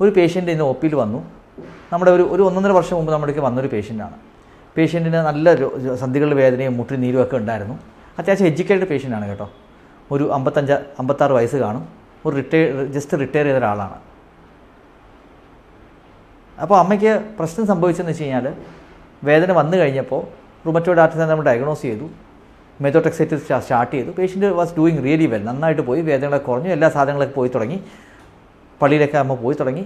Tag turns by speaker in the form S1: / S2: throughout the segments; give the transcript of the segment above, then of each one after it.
S1: ഒരു പേഷ്യൻ്റ് ഇന്ന് ഒ പിയിൽ വന്നു. നമ്മുടെ ഒരു 1.5 വർഷം മുമ്പ് നമ്മുടെയൊക്കെ വന്നൊരു പേഷ്യൻ്റാണ്. പേഷ്യൻറ്റിന് നല്ല സന്ധികളുടെ വേദനയും മുട്ടിന് നീരും ഒക്കെ ഉണ്ടായിരുന്നു. അത്യാവശ്യം എഡ്യൂക്കേറ്റഡ് പേഷ്യൻ്റാണ് കേട്ടോ. ഒരു 55-56 വയസ്സ് കാണും. ഒരു ജസ്റ്റ് റിട്ടയർ ചെയ്ത ഒരാളാണ്. അപ്പോൾ അമ്മയ്ക്ക് പ്രശ്നം സംഭവിച്ചതെന്ന് വെച്ച് കഴിഞ്ഞാൽ വേദന വന്നു കഴിഞ്ഞപ്പോൾ റുമറ്റോയ്ഡ് ആർത്രൈറ്റിസ് നമ്മൾ ഡയഗ്നോസ് ചെയ്തു. മെത്തോട്രെക്സേറ്റ് സ്റ്റാർട്ട് ചെയ്തു. Patient was doing really well. നന്നായിട്ട് പോയി. വേദനകളൊക്കെ കുറഞ്ഞു. എല്ലാ സാധനങ്ങളൊക്കെ പോയി തുടങ്ങി. പള്ളിയിലൊക്കെ അമ്മ പോയി തുടങ്ങി.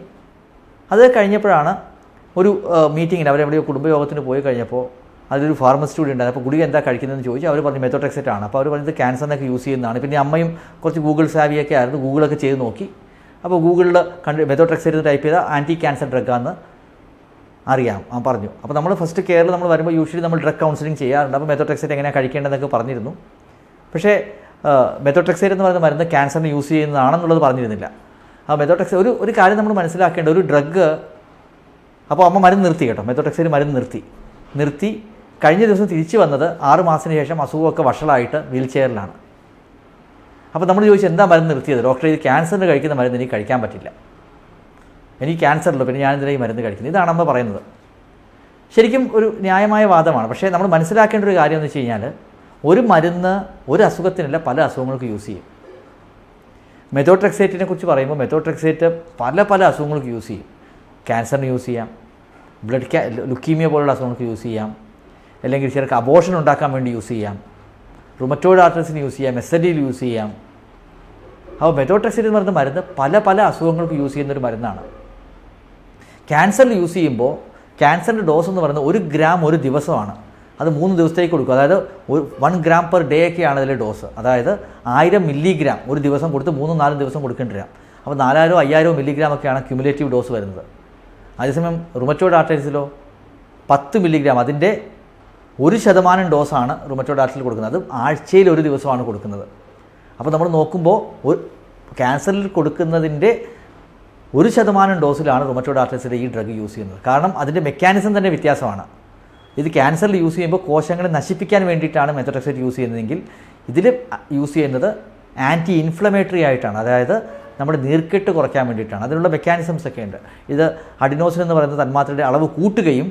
S1: അത് കഴിഞ്ഞപ്പോഴാണ് ഒരു മീറ്റിങ്ങിന് അവരെവിടെയോ കുടുംബയോഗത്തിന് പോയി കഴിഞ്ഞപ്പോൾ അതിലൊരു ഫാർമസിസ്റ്റ് കൂടി ഉണ്ടായിരുന്നു. അപ്പോൾ ഗുളിക എന്താ കഴിക്കുന്നതെന്ന് ചോദിച്ചു. അവർ പറഞ്ഞു മെത്തോട്രെക്സേറ്റ് ആണ്. അപ്പോൾ അവർ പറഞ്ഞത് ക്യാൻസറിനൊക്കെ യൂസ് ചെയ്യുന്നതാണ്. പിന്നെ അമ്മയും കുറച്ച് ഗൂഗിൾ സാവിയൊക്കെ ആയിരുന്നു. ഗൂഗിളൊക്കെ ചെയ്ത് നോക്കി. അപ്പോൾ ഗൂഗിളിൽ മെത്തോട്രെക്സേറ്റ് ടൈപ്പ് ചെയ്ത ആൻറ്റി ക്യാൻസർ ഡ്രഗാന്ന് അറിയാം പറഞ്ഞു. അപ്പോൾ നമ്മൾ ഫസ്റ്റ് കെയറിൽ നമ്മൾ വരുമ്പോൾ യൂഷ്വലി നമ്മൾ ഡ്രഗ് കൗൺസിലിംഗ് ചെയ്യാറുണ്ട്. അപ്പോൾ മെത്തോട്രെക്സേറ്റ് എങ്ങനെയാണ് കഴിക്കേണ്ടതെന്നൊക്കെ പറഞ്ഞിരുന്നു. പക്ഷേ മെത്തോട്രെക്സേറ്റ് എന്ന് പറയുന്ന മരുന്ന് ക്യാൻസറിന് യൂസ് ചെയ്യുന്നതാണെന്നുള്ളത് പറഞ്ഞിരുന്നില്ല. ആ മെത്തോട്രെക്സേറ്റ് ഒരു കാര്യം നമ്മൾ മനസ്സിലാക്കേണ്ട ഒരു ഡ്രഗ്. അപ്പോൾ അമ്മ മരുന്ന് നിർത്തി കേട്ടോ. മെത്തോട്രെക്സേറ്റ് മരുന്ന് നിർത്തി കഴിഞ്ഞ ദിവസം തിരിച്ചു വന്നത് 6 മാസത്തിന് ശേഷം അസുഖമൊക്കെ വഷളായിട്ട് വീൽ ചെയറിലാണ്. അപ്പോൾ നമ്മൾ ചോദിച്ചു എന്താ മരുന്ന് നിർത്തിയത്? ഡോക്ടർ ഇത് ക്യാൻസറിന് കഴിക്കുന്ന മരുന്ന് എനിക്ക് കഴിക്കാൻ പറ്റില്ല, എനിക്ക് ക്യാൻസറുള്ളൂ, പിന്നെ ഞാനെന്തിനാ ഈ മരുന്ന് കഴിക്കുന്നത്? ഇതാണ് അമ്മ പറയുന്നത്. ശരിക്കും ഒരു ന്യായമായ വാദമാണ്. പക്ഷേ നമ്മൾ മനസ്സിലാക്കേണ്ട ഒരു കാര്യം എന്ന് വെച്ച് കഴിഞ്ഞാൽ ഒരു മരുന്ന് ഒരു അസുഖത്തിനല്ല പല അസുഖങ്ങൾക്ക് യൂസ് ചെയ്യും. മെത്തോട്രെക്സേറ്റിനെ കുറിച്ച് പറയുമ്പോൾ മെത്തോട്രെക്സേറ്റ് പല അസുഖങ്ങൾക്ക് യൂസ് ചെയ്യും. ക്യാൻസറിന് യൂസ് ചെയ്യാം, ലുക്കീമിയ പോലുള്ള അസുഖങ്ങൾക്ക് യൂസ് ചെയ്യാം, അല്ലെങ്കിൽ ചിലർക്ക് അബോർഷൻ ഉണ്ടാക്കാൻ വേണ്ടി യൂസ് ചെയ്യാം, റുമറ്റോയ്ഡ് ആർത്രൈറ്റിസിന് യൂസ് ചെയ്യാം, SLEയിൽ യൂസ് ചെയ്യാം. അപ്പോൾ മെത്തോട്രെക്സേറ്റ് എന്ന് പറയുന്ന മരുന്ന് പല അസുഖങ്ങൾക്ക് യൂസ് ചെയ്യുന്നൊരു മരുന്നാണ്. ക്യാൻസറിൽ യൂസ് ചെയ്യുമ്പോൾ ക്യാൻസറിൻ്റെ ഡോസ് എന്ന് പറയുന്നത് 1 ഗ്രാം ഒരു ദിവസമാണ്. അത് 3 ദിവസത്തേക്ക് കൊടുക്കും. അതായത് 1 ഗ്രാം പെർ ഡേ ഒക്കെയാണ് അതിലെ ഡോസ്. അതായത് 1000 മില്ലിഗ്രാം ഒരു ദിവസം കൊടുത്ത് 3-4 ദിവസം കൊടുക്കേണ്ടി വരാം. അപ്പോൾ 4000-5000 മില്ലിഗ്രാം ഒക്കെയാണ് ക്യുമുലേറ്റീവ് ഡോസ് വരുന്നത്. അതേസമയം റുമറ്റോയ്ഡ് ആർത്രൈറ്റിസിലോ 10 മില്ലിഗ്രാം, അതിൻ്റെ 1% ഡോസാണ് റുമറ്റോയ്ഡ് ആർത്രൈറ്റിസിൽ കൊടുക്കുന്നത്. അത് ആഴ്ചയിൽ ഒരു ദിവസമാണ് കൊടുക്കുന്നത്. അപ്പോൾ നമ്മൾ നോക്കുമ്പോൾ ക്യാൻസറിൽ കൊടുക്കുന്നതിൻ്റെ 1% ഡോസിലാണ് റുമറ്റോയ്ഡ് ആർത്രൈറ്റിസിലെ ഈ ഡ്രഗ് യൂസ് ചെയ്യുന്നത്. കാരണം അതിൻ്റെ മെക്കാനിസം തന്നെ വ്യത്യാസമാണ്. ഇത് ക്യാൻസറിൽ യൂസ് ചെയ്യുമ്പോൾ കോശങ്ങളെ നശിപ്പിക്കാൻ വേണ്ടിയിട്ടാണ് മെത്തോട്രെക്സേറ്റ് യൂസ് ചെയ്യുന്നതെങ്കിൽ ഇതിൽ യൂസ് ചെയ്യുന്നത് ആൻറ്റി ഇൻഫ്ലമേറ്ററി ആയിട്ടാണ്. അതായത് നമ്മുടെ നീർക്കെട്ട് കുറയ്ക്കാൻ വേണ്ടിയിട്ടാണ്. അതിനുള്ള മെക്കാനിസംസ് ഒക്കെ ഉണ്ട്. ഇത് അഡിനോസിൻ എന്ന് പറയുന്ന തന്മാത്രയുടെ അളവ് കൂട്ടുകയും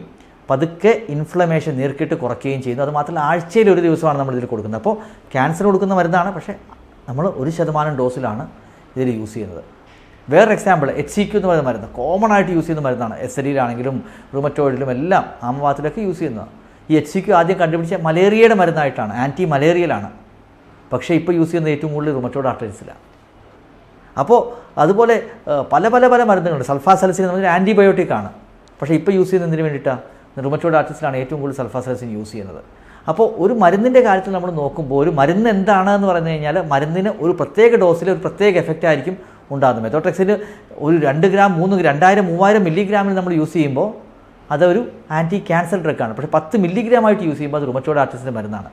S1: പതുക്കെ ഇൻഫ്ലമേഷൻ നീർക്കെട്ട് കുറയ്ക്കുകയും ചെയ്യുന്നു. അത് മാത്രമല്ല ആഴ്ചയിൽ ഒരു ദിവസമാണ് നമ്മൾ ഇതിൽ കൊടുക്കുന്നത്. അപ്പോൾ ക്യാൻസർ കൊടുക്കുന്ന മരുന്നാണ്, പക്ഷേ നമ്മൾ 1% ഡോസിലാണ് ഇതിൽ യൂസ് ചെയ്യുന്നത്. വേറൊരു എക്സാമ്പിൾ HCQ എന്ന് പറയുന്ന മരുന്ന് കോമൺ ആയിട്ട് യൂസ് ചെയ്യുന്ന മരുന്നാണ്. SLEയിലാണെങ്കിലും റുമറ്റോയിഡിലും എല്ലാം ആമവാത്തിലൊക്കെ യൂസ് ചെയ്യുന്നതാണ്. ഈ HCQ ആദ്യം കണ്ടുപിടിച്ച മലേറിയയുടെ മരുന്നായിട്ടാണ്, ആൻറ്റി മലേറിയലാണ്. പക്ഷേ ഇപ്പോൾ യൂസ് ചെയ്യുന്നത് ഏറ്റവും കൂടുതൽ റുമറ്റോയ്ഡ് ആർത്രൈറ്റിസിലാണ്. അപ്പോൾ അതുപോലെ പല മരുന്നുകളുണ്ട്. സൾഫാസലസിൻ എന്ന് പറഞ്ഞാൽ ആൻറ്റിബയോട്ടിക്കാണ്. പക്ഷേ ഇപ്പോൾ യൂസ് ചെയ്യുന്നത് എന്തിനു വേണ്ടിയിട്ടാണ്? റുമറ്റോയ്ഡ് ആർത്രൈറ്റിസിലാണ് ഏറ്റവും കൂടുതൽ സൾഫാസലസിൻ യൂസ് ചെയ്യുന്നത്. അപ്പോൾ ഒരു മരുന്നിൻ്റെ കാര്യത്തിൽ നമ്മൾ നോക്കുമ്പോൾ ഒരു മരുന്ന് എന്താണെന്ന് പറഞ്ഞു കഴിഞ്ഞാൽ മരുന്നിന് ഒരു പ്രത്യേക ഡോസിൽ ഒരു പ്രത്യേക എഫക്റ്റ് ആയിരിക്കും ഉണ്ടാകുന്നത്. മെത്തോട്രെക്സേറ്റ് ഒരു 2 ഗ്രാം 2000-3000 മില്ലിഗ്രാമിൽ നമ്മൾ യൂസ് ചെയ്യുമ്പോൾ അതൊരു ആൻറ്റി ക്യാൻസർ ഡ്രഗാണ്. പക്ഷേ 10 മില്ലിഗ്രാം ആയിട്ട് യൂസ് ചെയ്യുമ്പോൾ അത് റുമറ്റോയ്ഡ് ആർത്രൈറ്റിസിൻ്റെ മരുന്നാണ്.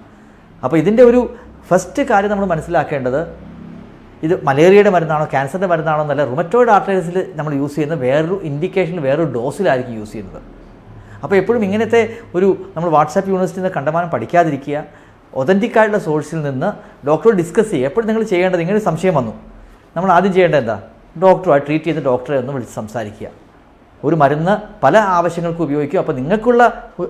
S1: അപ്പോൾ ഇതിൻ്റെ ഒരു ഫസ്റ്റ് കാര്യം നമ്മൾ മനസ്സിലാക്കേണ്ടത് ഇത് മലേറിയയുടെ മരുന്നാണോ ക്യാൻസറിൻ്റെ മരുന്നാണോ എന്നല്ല, റുമറ്റോയ്ഡ് ആർത്രൈറ്റിസിൽ നമ്മൾ യൂസ് ചെയ്യുന്ന വേറൊരു ഇൻഡിക്കേഷനിൽ വേറൊരു ഡോസിലായിരിക്കും യൂസ് ചെയ്യുന്നത്. അപ്പോൾ എപ്പോഴും ഇങ്ങനത്തെ ഒരു നമ്മൾ വാട്സാപ്പ് യൂണിവേഴ്സിറ്റിയിൽ നിന്ന് കണ്ടമാനം പഠിക്കാതിരിക്കുക. ഒതൻറ്റിക്കായിട്ടുള്ള സോഴ്സിൽ നിന്ന് ഡോക്ടറോട് ഡിസ്കസ് ചെയ്യുക. എപ്പോഴും നിങ്ങൾ ചെയ്യേണ്ടത്, ഇങ്ങനെ ഒരു സംശയം വന്നു, നമ്മൾ ആദ്യം ചെയ്യേണ്ടത് എന്താ? ഡോക്ടറുമായി ട്രീറ്റ് ചെയ്ത ഡോക്ടറെ ഒന്ന് വിളിച്ച് സംസാരിക്കുക. ഒരു മരുന്ന് പല ആവശ്യങ്ങൾക്ക് ഉപയോഗിക്കും. അപ്പോൾ നിങ്ങൾക്കുള്ള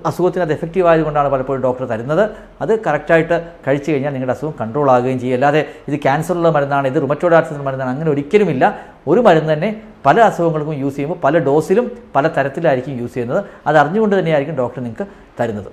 S1: അസുഖത്തിന് അത് എഫക്റ്റീവ് ആയതുകൊണ്ടാണ് പലപ്പോഴും ഡോക്ടർ തരുന്നത്. അത് കറക്റ്റായിട്ട് കഴിച്ചു കഴിഞ്ഞാൽ നിങ്ങളുടെ അസുഖം കൺട്രോൾ ആകുകയും ചെയ്യും. അല്ലാതെ ഇത് ക്യാൻസറുള്ള മരുന്നാണ്, ഇത് റുമറ്റോയ്ഡ് ആർത്രൈറ്റിസിൻ്റെ മരുന്നാണ്, അങ്ങനെ ഒരിക്കലുമില്ല. ഒരു മരുന്ന് തന്നെ പല അസുഖങ്ങൾക്കും യൂസ് ചെയ്യുമ്പോൾ പല ഡോസിലും പല തരത്തിലായിരിക്കും യൂസ് ചെയ്യുന്നത്. അത് അറിഞ്ഞുകൊണ്ട് തന്നെയായിരിക്കും ഡോക്ടർ നിങ്ങൾക്ക് തരുന്നത്.